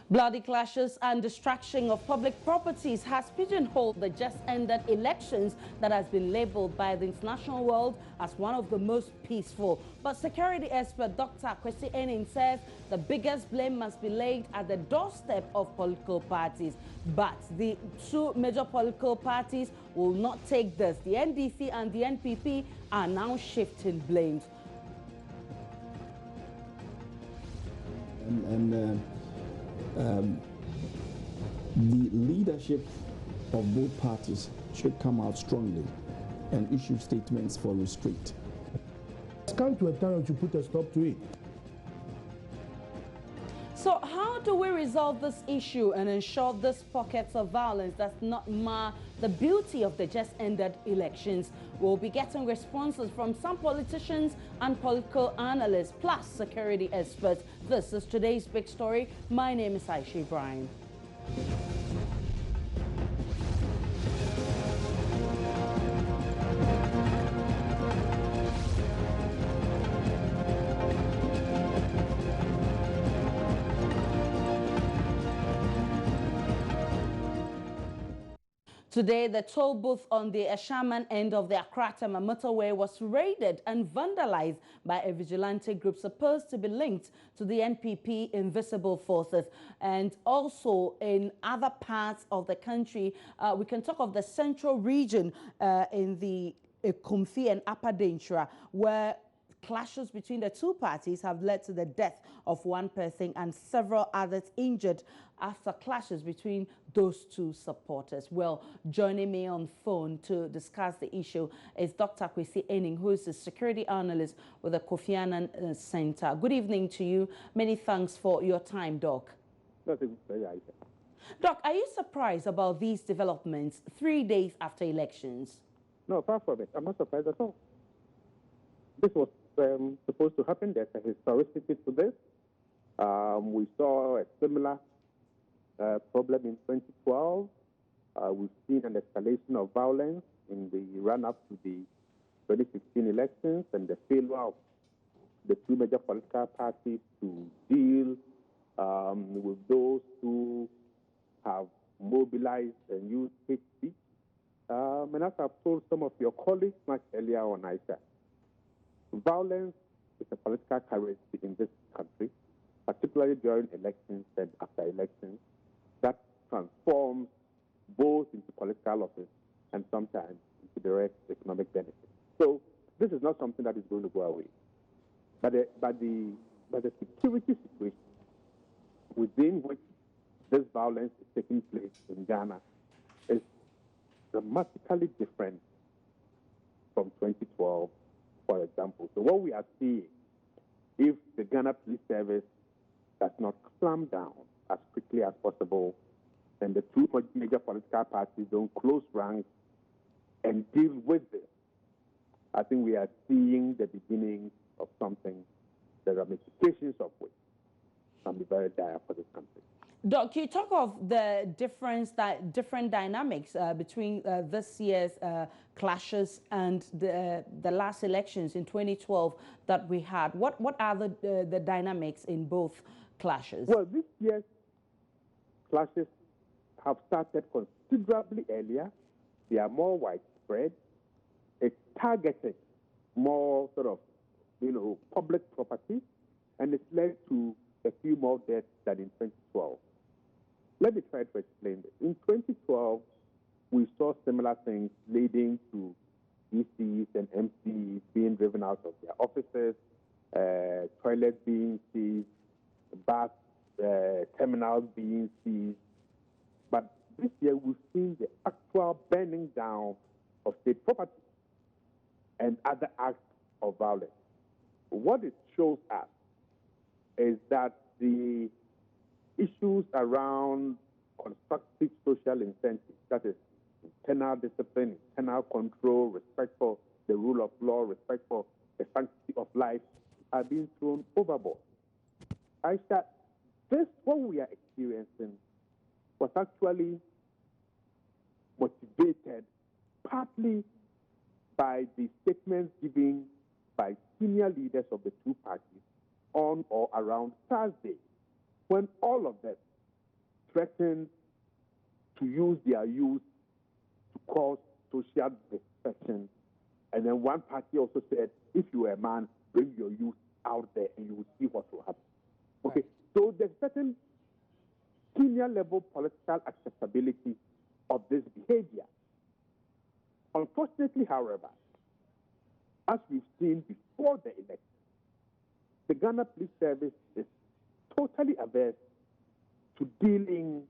Bloody clashes and destruction of public properties has pigeonholed the just-ended elections that has been labeled by the international world as one of the most peaceful. But security expert Dr. Kwesi Enning says the biggest blame must be laid at the doorstep of political parties. But the two major political parties will not take this. The NDC and the NPP are now shifting blames. The leadership of both parties should come out strongly and issue statements for restraint. It's come to a time to put a stop to it. So how do we resolve this issue and ensure these pockets of violence does not mar the beauty of the just-ended elections? We'll be getting responses from some politicians and political analysts, plus security experts. This is today's big story. My name is Aisha Brian. Today, the toll booth on the Eshaman end of the Accra-Tema motorway was raided and vandalized by a vigilante group supposed to be linked to the NPP Invisible Forces. And also in other parts of the country, we can talk of the central region in the Kumfi and Upper Denchira, where clashes between the two parties have led to the death of one person and several others injured after clashes between those two supporters. Well, joining me on phone to discuss the issue is Dr. Kwesi Enning, who is a security analyst with the Kofi Annan Center. Good evening to you. Many thanks for your time, Doc. Doc, are you surprised about these developments 3 days after elections? No, far from it. I'm not surprised at all. This was supposed to happen. There's a historicity to this. We saw a similar problem in 2012. We've seen an escalation of violence in the run-up to the 2016 elections and the failure of the two major political parties to deal with those who have mobilized and used hate speech. And as I've told some of your colleagues much earlier on, Aisha, violence is a political currency in this country, particularly during elections and after elections, that transforms both into political office and sometimes into direct economic benefit. So this is not something that is going to go away. But the security situation within which this violence is taking place in Ghana is dramatically different from 2012. For example, so what we are seeing, if the Ghana Police Service does not clamp down as quickly as possible, and the two major political parties don't close ranks and deal with this, I think we are seeing the beginning of something, the ramifications of which can be very dire for this country. Doc, you talk of the different dynamics between this year's clashes and the last elections in 2012 that we had. What are the dynamics in both clashes? Well, this year's clashes have started considerably earlier. They are more widespread. It's targeted more sort of, public property, and it's led to a few more deaths than in 2012. Let me try to explain this. In 2012, we saw similar things leading to DCs and MCs being driven out of their offices, toilets being seized, bus terminals being seized. But this year, we've seen the actual burning down of state property and other acts of violence. What it shows us is that the issues around constructive social incentives, that is internal discipline, internal control, respect for the rule of law, respect for the sanctity of life, are being thrown overboard. Aisha, what we are experiencing was actually motivated partly by the statements given by senior leaders of the two parties on or around Thursday, when all of them threatened to use their youth to cause social dispersion. And then one party also said, if you are a man, bring your youth out there and you will see what will happen. Okay, so there's certain senior level political acceptability of this behavior. Unfortunately, however, as we've seen before the election, the Ghana Police Service is totally averse to dealing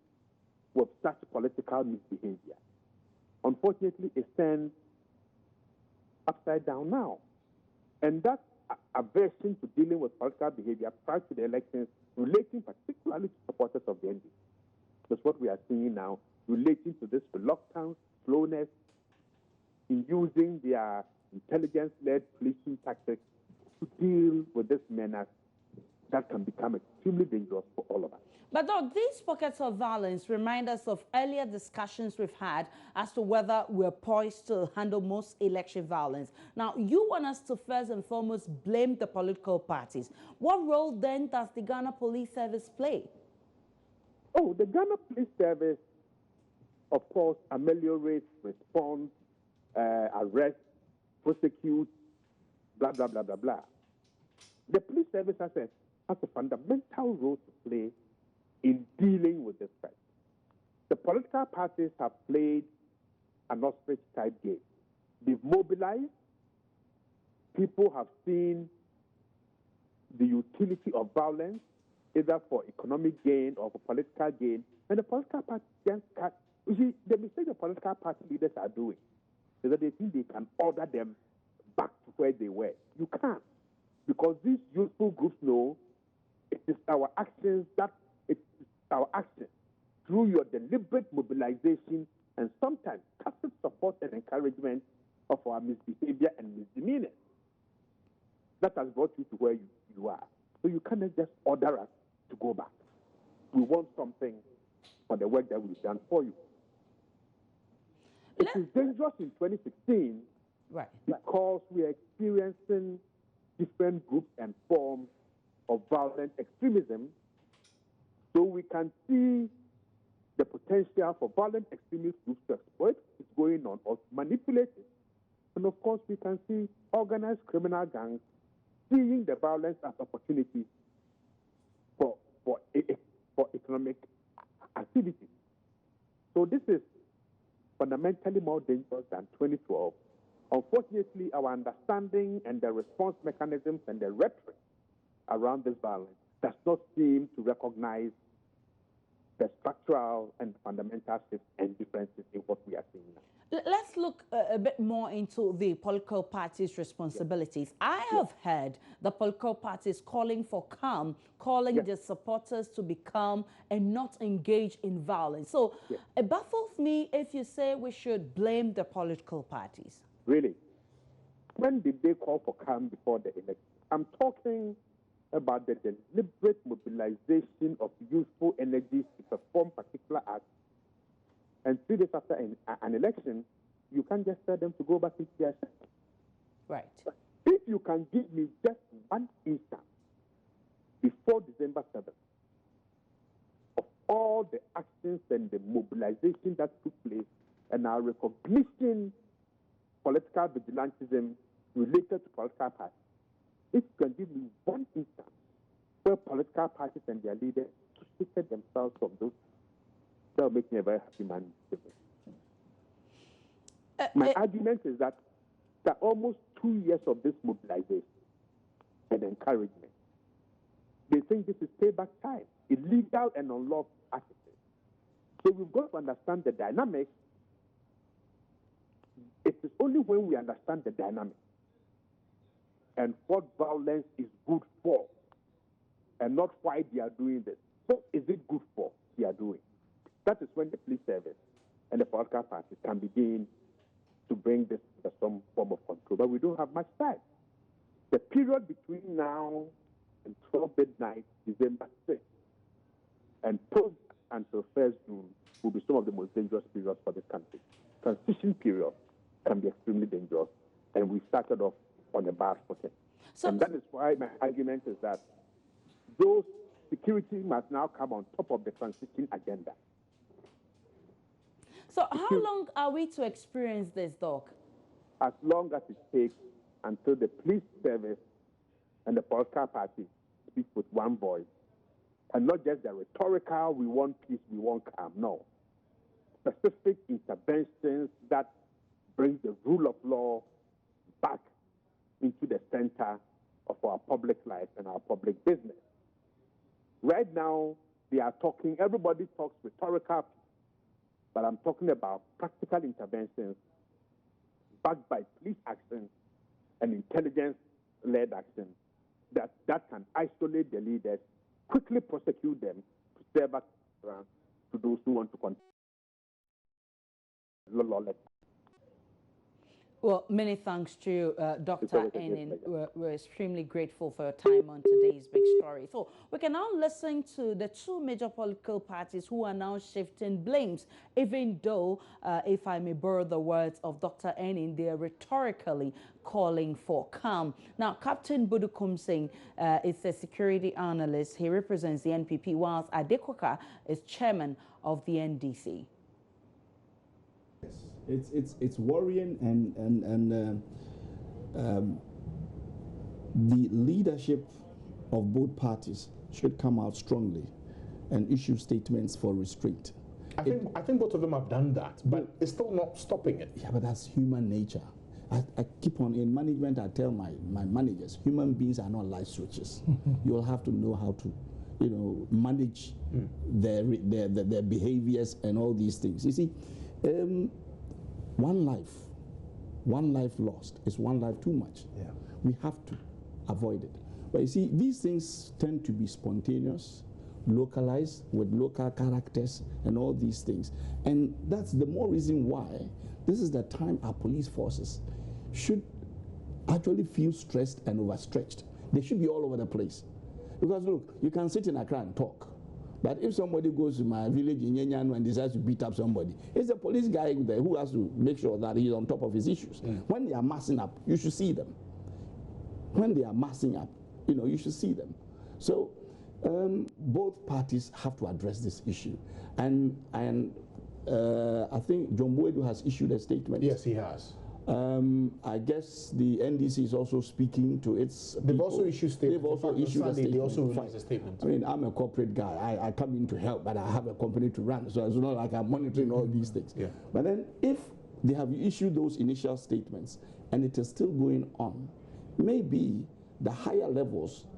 with such political misbehavior. Unfortunately, it stands upside down now. And that aversion to dealing with political behavior prior to the elections, relating particularly to supporters of the NDC. That's what we are seeing now, relating to this reluctance, slowness in using their intelligence-led policing tactics to deal with this menace that can become extremely dangerous for all of us. But though these pockets of violence remind us of earlier discussions we've had as to whether we're poised to handle most election violence. Now, you want us to first and foremost blame the political parties. What role then does the Ghana Police Service play? Oh, the Ghana Police Service, of course, ameliorates, responds, arrests, prosecutes, blah, blah, blah, blah, blah. The police service has a fundamental role to play in dealing with this threat. The political parties have played an ostrich-type game. They've mobilized. People have seen the utility of violence, either for economic gain or for political gain, and the political parties just can't. You see, the mistake the political party leaders are doing is that they think they can order them back to where they were. You can't, because these youthful groups know it is our actions through your deliberate mobilization and sometimes tacit support and encouragement of our misbehavior and misdemeanor that has brought you to where you are. So you cannot just order us to go back. We want something for the work that we've done for you. It is dangerous in 2016 because we are experiencing different groups and forms of violent extremism. So we can see the potential for violent extremist groups to exploit is going on or to manipulate it. And of course, we can see organized criminal gangs seeing the violence as opportunities for economic activity. So this is fundamentally more dangerous than 2012. Unfortunately, our understanding and the response mechanisms and the rhetoric around this violence does not seem to recognize the structural and fundamental shifts and differences in what we are seeing now. Let's look a bit more into the political parties' responsibilities. I have heard the political parties calling for calm, calling their supporters to be calm and not engage in violence. So it baffles me if you say we should blame the political parties. Really? When did they call for calm before the election? I'm talking about the deliberate mobilization of youthful energies to perform particular acts. And 3 days after an election, you can't just tell them to go back into their sector. Right. If you can give me just one instance before December 7th of all the actions and the mobilization that took place and our recognition political vigilantism related to political parties, if you can give me one instance where political parties and their leaders shifted themselves from those, that will make me a very happy man. My argument is that almost 2 years of this mobilization and encouragement, they think this is payback time, illegal and unlawful actions. So we've got to understand the dynamics. It is only when we understand the dynamics and what violence is good for, and not why they are doing this. What is it good for they are doing? That is when the police service and the political parties can begin to bring this to some form of control. But we don't have much time. The period between now and 12 midnight, December 6th, and post until 1st June will be some of the most dangerous periods for this country. Transition period can be extremely dangerous, and we started off on a bad footing. And that is why my argument is that those security must now come on top of the transition agenda. So how long are we to experience this, Doc? As long as it takes until the police service and the political party speak with one voice, and not just the rhetorical, we want peace, we want calm. No. Specific interventions that bring the rule of law back into the center of our public life and our public business. Right now, they are talking, everybody talks rhetorical, but I'm talking about practical interventions backed by police action and intelligence-led action that can isolate the leaders, quickly prosecute them, to serve as to those who want to continue lawless. Well, many thanks to you, Dr. Enin. We're extremely grateful for your time on today's Big Story. So we can now listen to the two major political parties who are now shifting blames, even though, if I may borrow the words of Dr. Enin, they are rhetorically calling for calm. Now, Captain Budukum Singh is a security analyst. He represents the NPP, whilst Adekoka is chairman of the NDC. It's worrying, and the leadership of both parties should come out strongly and issue statements for restraint. I think both of them have done that, but it's still not stopping it. Yeah, but that's human nature. I keep on, in management, I tell my managers, human beings are not light switches. You'll have to know how to, manage their behaviors and all these things. You see, one life lost is one life too much. Yeah. We have to avoid it. But you see, these things tend to be spontaneous, localized, with local characters and all these things. And that's the more reason why this is the time our police forces should actually feel stressed and overstretched. They should be all over the place. Because look, you can sit in Accra and talk. But if somebody goes to my village in Yenyanu and decides to beat up somebody, it's the police guy there who has to make sure that he's on top of his issues. When they are massing up, you should see them. When they are massing up, you should see them. So both parties have to address this issue. And I think John Boedu has issued a statement. Yes, he has. I guess the NDC is also speaking to its They've people. also issued statements. They've also issued a statement. They also released a statement. I mean, I'm a corporate guy. I come in to help, but I have a company to run. So it's not like I'm monitoring all these things. Yeah. But then if they have issued those initial statements and it is still going on, maybe the higher levels,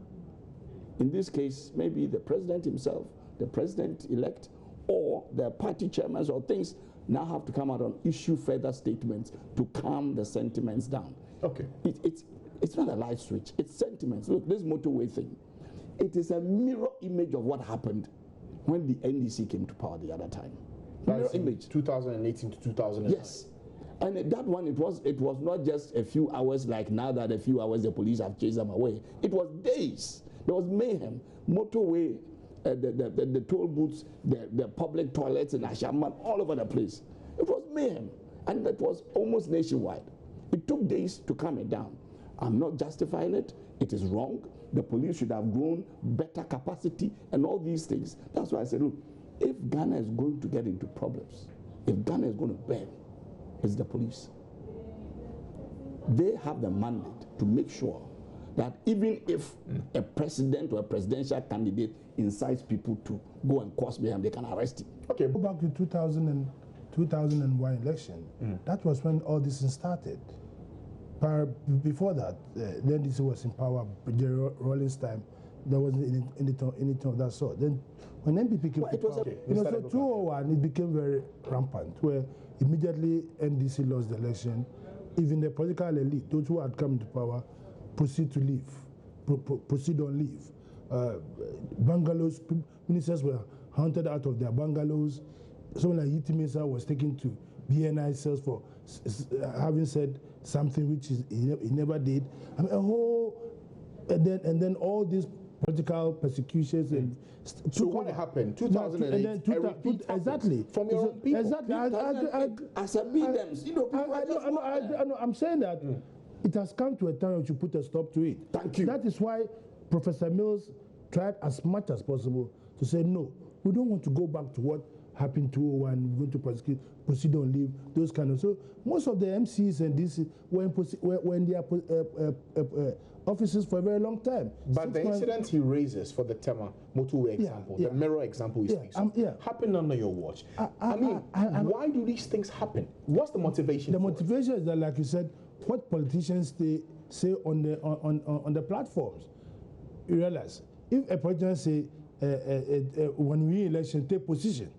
in this case, maybe the president himself, the president-elect, or the party chairmen or things, now have to come out and issue further statements to calm the sentiments down. Okay. It's not a light switch. It's sentiments. Look, this motorway thing, it is a mirror image of what happened when the NDC came to power the other time. Mirror image. 2018 to 2009. Yes. And that one, it was not just a few hours like now that a few hours the police have chased them away. It was days. There was mayhem. Motorway, the toll booths, the public toilets in Ashaman, all over the place. It was mayhem. And that was almost nationwide. It took days to calm it down. I'm not justifying it. It is wrong. The police should have grown better capacity and all these things. That's why I said, look, if Ghana is going to get into problems, if Ghana is going to burn, it's the police. They have the mandate to make sure that even if a president or a presidential candidate incites people to go and cause mayhem, they can arrest him. Okay, Go back to 2001 election. That was when all this started. Before that, the NDC was in power. Jerry Rawlings' time, there wasn't anything of that sort. Then, when NPP came to power, so 2001, it became very rampant, where immediately NDC lost the election. Even the political elite, those who had come into power, proceed to leave, proceed on leave. Bungalows, ministers were hunted out of their bungalows. Someone like Yiti Mensah was taken to BNI cells for having said something which he never did. I mean, a whole, and then all these political persecutions and. So what happened? 2008. Exactly. From your own people. Exactly. I'm saying that it has come to a time we should put a stop to it. Thank you. That is why Professor Mills tried as much as possible to say, no, we don't want to go back to what happened 2001, we're going to proceed on leave, those kind of. So most of the MCs and DC were in their offices for a very long time. But the incident he raises for the Tema motorway example, the mirror example he speaks of, happened under your watch. I mean, why do these things happen? What's the motivation? The motivation is that, like you said, what politicians say on the platforms. You realize, if a politician say, when we election, take position.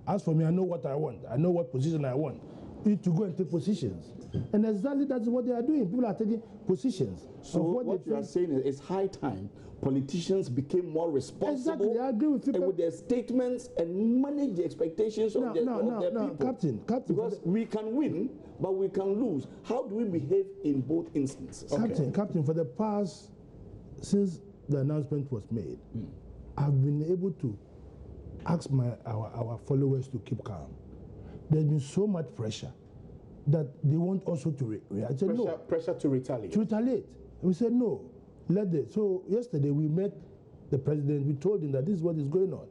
As for me, I know what I want. I know what position I want. You need to go and take positions. And exactly that's what they are doing. People are taking positions. So what you are saying is it's high time politicians became more responsible. Exactly, I agree with you. With their statements and manage the expectations of their people. Captain. Because we can win, but we can lose. How do we behave in both instances? Captain, for the past, since the announcement was made, I've been able to ask our followers to keep calm. There's been so much pressure that they want also to react. I said, no. Pressure to retaliate. To retaliate. And we said, no, let it. So yesterday we met the president. We told him that this is what is going on.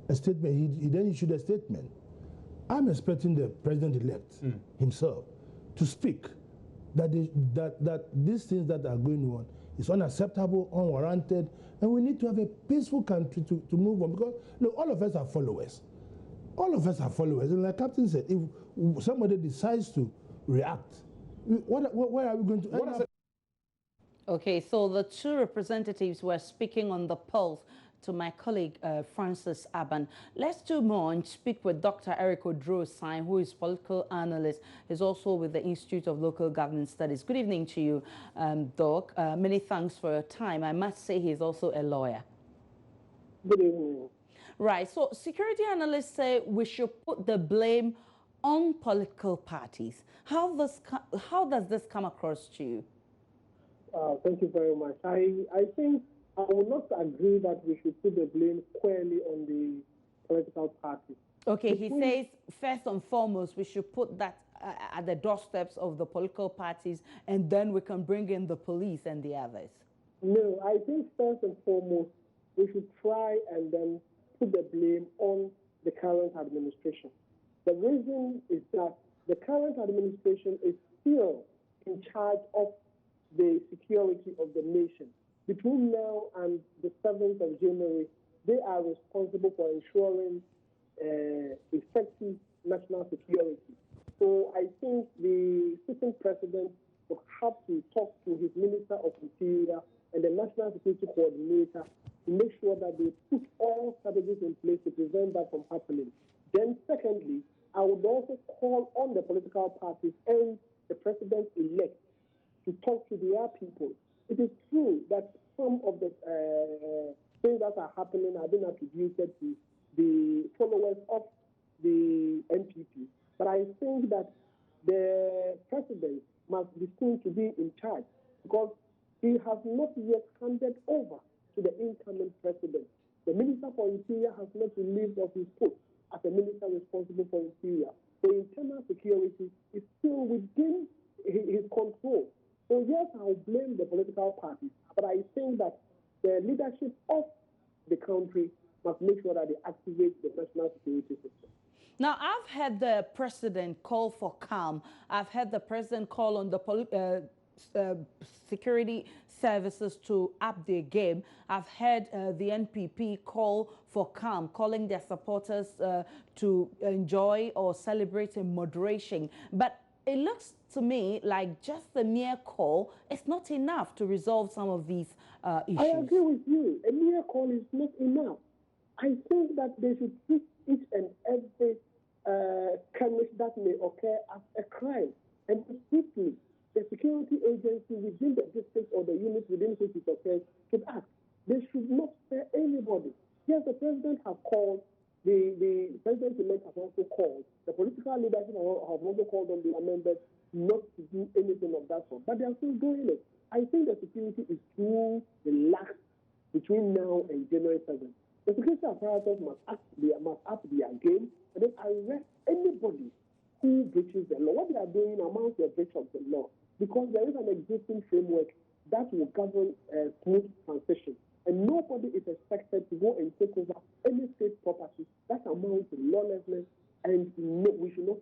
A statement. He then issued a statement. I'm expecting the president-elect himself to speak that these things that are going on is unacceptable, unwarranted, and we need to have a peaceful country to move on, because look, all of us are followers. All of us are followers. And like Captain said, if somebody decides to react, where are we going to end up? Okay, so the two representatives were speaking on the pulse to my colleague Francis Aban. Let's do more and speak with Dr. Eric Odro-Sine, who is political analyst. He's also with the Institute of Local Government Studies. Good evening to you, Doc. Many thanks for your time. I must say he's also a lawyer. Good evening. Right, so security analysts say we should put the blame on political parties. How does this come across to you? Thank you very much. I think I will not agree that we should put the blame squarely on the political parties. Okay, he says first and foremost we should put that at the doorsteps of the political parties, and then we can bring in the police and the others. No, I think first and foremost we should try and then put the blame on the current administration. The reason is that the current administration is still in charge of the security of the nation. Between now and the 7th of January, they are responsible for ensuring effective national security. So I think the sitting president will have to talk to his Minister of Interior and the National Security Coordinator to make sure that they put all strategies in place to prevent that from happening. Then secondly, I would also call on the political parties and the president-elect to talk to their people. It is true that some of the things that are happening have been attributed to the followers of the NPP. But I think that the president must be seen to be in charge, because he has not yet handed over to the incoming president. The Minister for Interior has not relieved of his post as a minister responsible for Interior. So internal security is still within his control. So yes, I'll blame the political parties, but I think that the leadership of the country must make sure that they activate the national security system. Now, I've had the president call for calm. I've had the president call on the security services to up their game. I've heard the NPP call for calm, calling their supporters to enjoy or celebrate in moderation. But it looks to me like just the mere call is not enough to resolve some of these issues. I agree with you. A mere call is not enough. I think that they should treat each and every skirmish that may occur as a crime. And swiftly, the security agency within the district or the unit within which it occurs should act. They should not spare anybody. Yes, the president has called, the president-elect has also called, the political leadership have also called on the members not to do anything of that sort. But they are still doing it. I think the security is too relaxed between now and January 7th. The security apparatus must up their game and then arrest anybody who breaches the law. What they are doing amounts to a breach of the law, because there is an existing framework that will govern smooth transition. And nobody is expected to go and take over any state property that amounts to lawlessness, and no, we should not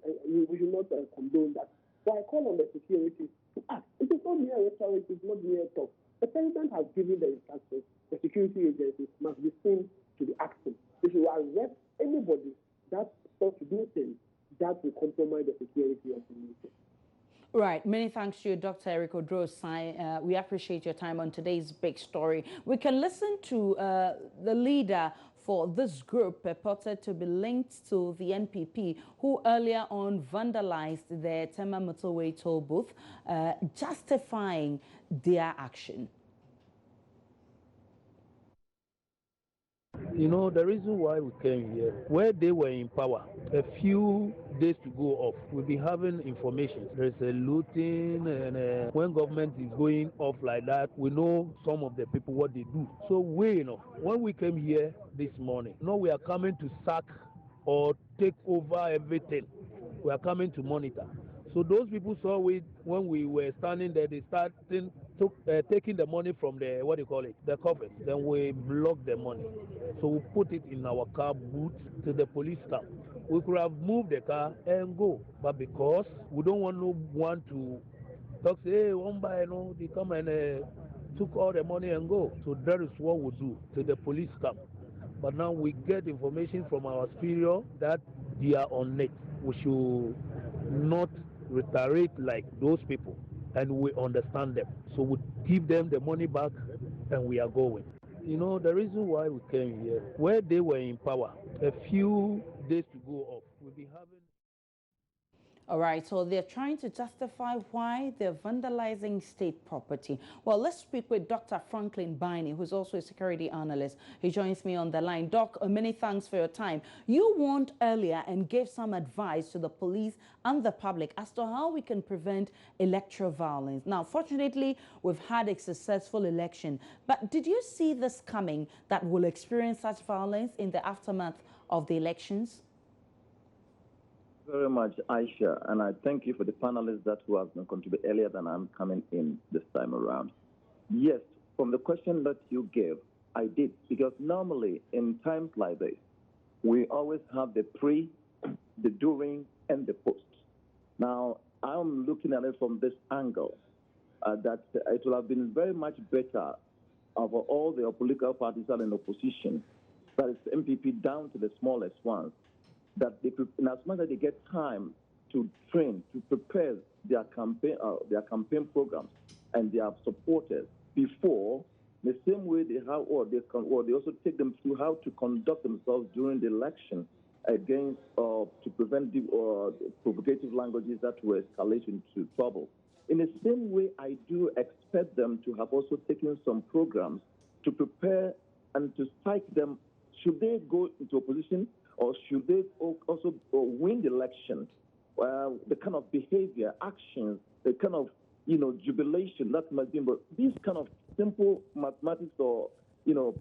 condone that. So I call on the security to act. It is not mere rhetoric, it is not mere talk. The president has given the instructions. The security agencies must be seen to be acting. They should arrest anybody that starts to do things that will compromise the security of the nation. Right. Many thanks to you, Dr. Eric Odro-Osai. We appreciate your time on today's big story. We can listen to the leader for this group purported to be linked to the NPP, who earlier on vandalized the Tema motorway toll booth, justifying their action. You know, the reason why we came here, where they were in power, a few days to go off, we'll be having information. There's a looting, and when government is going off like that, we know some of the people what they do. So we, you know, when we came here this morning, no, we are coming to sack or take over everything. We are coming to monitor. So those people saw it when we were standing there. They started taking the money from the, what do you call it, the coffers. Then we blocked the money. So we put it in our car boot till the police come. We could have moved the car and go, but because we don't want no one to talk, say, hey, one by, no, they come and took all the money and go. So that is what we do till the police come. But now we get information from our superior that they are on it. We should not reiterate like those people, and we understand them. So we give them the money back and we are going. You know, the reason why we came here, where they were in power, a few days to go off, we'll be having... All right, so they're trying to justify why they're vandalizing state property. Well, let's speak with Dr. Franklin Biney, who's also a security analyst. He joins me on the line. Doc, many thanks for your time. You warned earlier and gave some advice to the police and the public as to how we can prevent electoral violence. Now, fortunately, we've had a successful election. But did you see this coming, that we'll experience such violence in the aftermath of the elections? Very much, Aisha, and I thank you for the panelists that who have contributed earlier than I'm coming in this time around. Yes, from the question that you gave, I did, because normally in times like this, we always have the pre, the during, and the post. Now, I'm looking at it from this angle, that it would have been very much better for all the political parties that are in opposition, that is MPP down to the smallest ones, that they, in as much as they get time to train, to prepare their campaign programs and their supporters before, the same way they have, or they also take them through how to conduct themselves during the election against, to prevent the provocative languages that will escalate into trouble. In the same way, I do expect them to have also taken some programs to prepare and to strike them should they go into opposition, or should they also win the election. The kind of behavior, actions, the kind of, jubilation that must be, but these kind of simple mathematics or,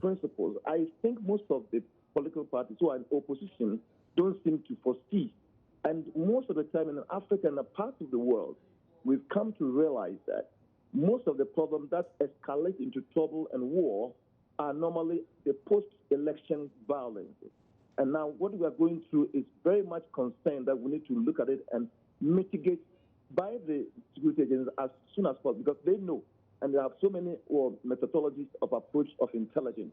principles, I think most of the political parties who are in opposition don't seem to foresee. And most of the time in Africa and a part of the world, we've come to realize that most of the problems that escalate into trouble and war are normally the post-election violence. And now what we are going through is very much concerned that we need to look at it and mitigate by the security agencies as soon as possible, because they know, and they have so many methodologies of approach of intelligence.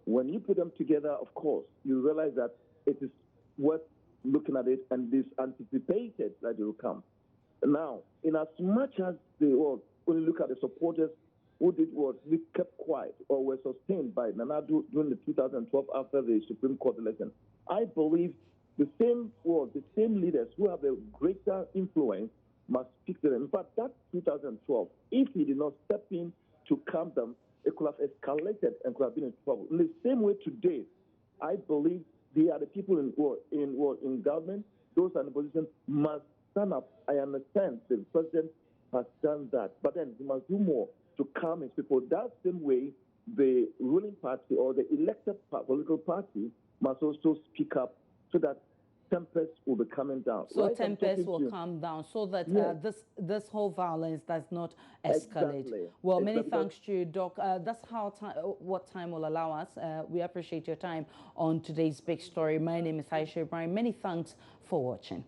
When you put them together, of course, you realize that it is worth looking at it, and this anticipated that it will come. Now, in as much as they will only look at the supporters who did what we kept quiet or were sustained by Nanadu during the 2012 after the Supreme Court election, I believe the same leaders who have a greater influence must speak to them. In fact, that 2012, if he did not step in to calm them, it could have escalated and could have been in trouble. In the same way today, I believe they are the people in government, those in the position must stand up. I understand the president has done that, but then he must do more to calm his people. That same way, the ruling party or the elected political party must also speak up so that tempest will be coming down. So right, tempest will come down so that yes, this whole violence does not escalate. Exactly. Well, many thanks to you, Doc. That's how what time will allow us. We appreciate your time on today's big story. My name is Aisha Ibrahim. Many thanks for watching.